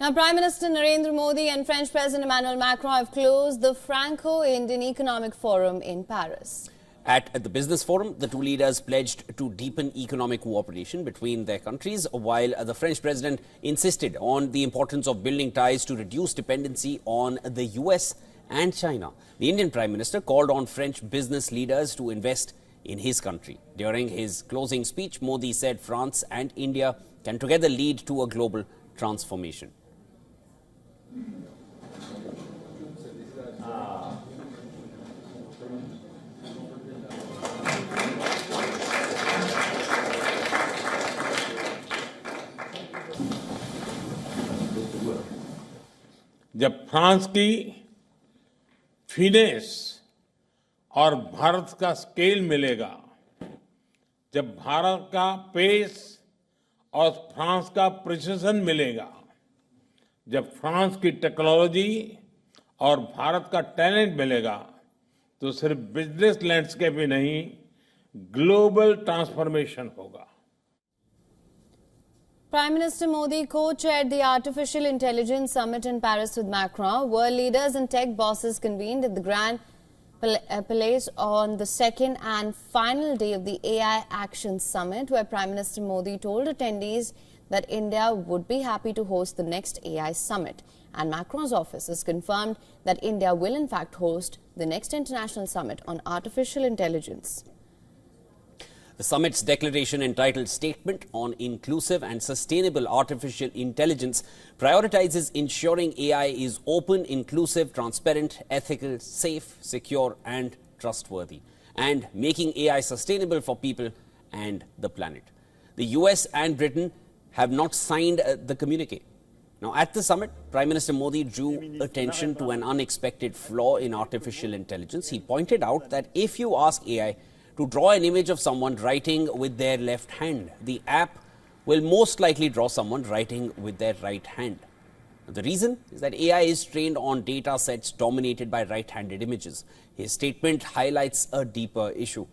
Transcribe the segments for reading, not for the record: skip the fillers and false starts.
Now, Prime Minister Narendra Modi and French President Emmanuel Macron have closed the Franco-Indian Economic Forum in Paris. At the business forum, the two leaders pledged to deepen economic cooperation between their countries, while the French president insisted on the importance of building ties to reduce dependency on the US and China. The Indian Prime Minister called on French business leaders to invest in his country. During his closing speech, Modi said France and India can together lead to a global transformation. जब France की finesse और भारत का scale मिलेगा, जब भारत का pace और France का precision मिलेगा, जब फ्रांस की टेक्नोलॉजी और भारत का टैलेंट मिलेगा, तो सिर्फ बिजनेस लैंडस्केप ही नहीं, ग्लोबल ट्रांसफॉर्मेशन होगा. Prime Minister Modi co-chaired the Artificial Intelligence Summit in Paris with Macron. World leaders and tech bosses convened at the Grand Palais on the second and final day of the AI Action Summit, where Prime Minister Modi told attendees that India would be happy to host the next AI summit. And Macron's office has confirmed that India will in fact host the next international summit on artificial intelligence. The summit's declaration, entitled Statement on Inclusive and Sustainable Artificial Intelligence, prioritizes ensuring AI is open, inclusive, transparent, ethical, safe, secure and trustworthy, and making AI sustainable for people and the planet. The US and Britain have not signed the communique. Now, at the summit, Prime Minister Modi drew attention to an unexpected flaw in artificial intelligence. He pointed out that if you ask AI to draw an image of someone writing with their left hand, the app will most likely draw someone writing with their right hand. The reason is that AI is trained on data sets dominated by right-handed images. His statement highlights a deeper issue.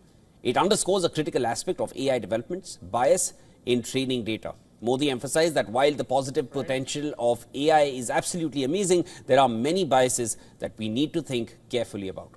It underscores a critical aspect of AI developments: bias in training data. Modi emphasized that while the positive potential of AI is absolutely amazing, there are many biases that we need to think carefully about.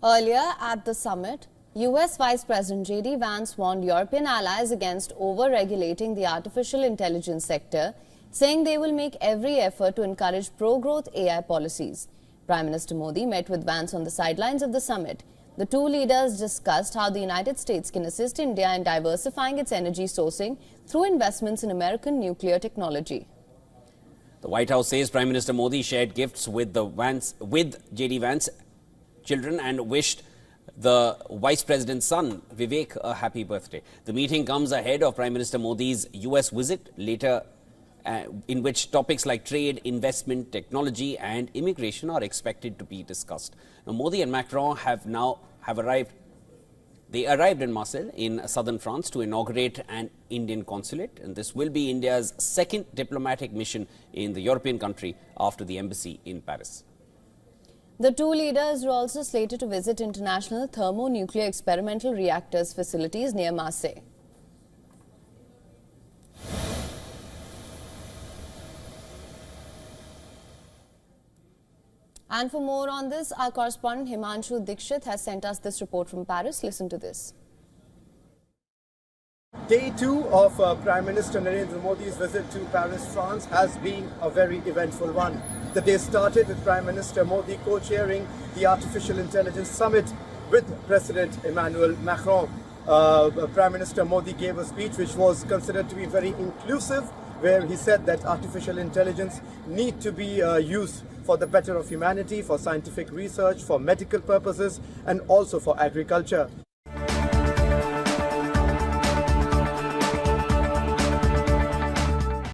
Earlier at the summit, US Vice President J.D. Vance warned European allies against over-regulating the artificial intelligence sector, saying they will make every effort to encourage pro-growth AI policies. Prime Minister Modi met with Vance on the sidelines of the summit. The two leaders discussed how the United States can assist India in diversifying its energy sourcing through investments in American nuclear technology. The White House says Prime Minister Modi shared gifts with J.D. Vance children and wished the Vice President's son, Vivek, a happy birthday. The meeting comes ahead of Prime Minister Modi's US visit later, in which topics like trade, investment, technology and immigration are expected to be discussed. Now, Modi and Macron have arrived. They arrived in Marseille in southern France to inaugurate an Indian consulate, and this will be India's second diplomatic mission in the European country after the embassy in Paris. The two leaders were also slated to visit international thermonuclear experimental reactors facilities near Marseille. And for more on this, our correspondent Himanshu Dikshit has sent us this report from Paris. Listen to this. Day 2 of Prime Minister Narendra Modi's visit to Paris, France has been a very eventful one. The day started with Prime Minister Modi co-chairing the Artificial Intelligence Summit with President Emmanuel Macron. Prime Minister Modi gave a speech which was considered to be very inclusive, where he said that artificial intelligence need to be used for the better of humanity, for scientific research, for medical purposes and also for agriculture.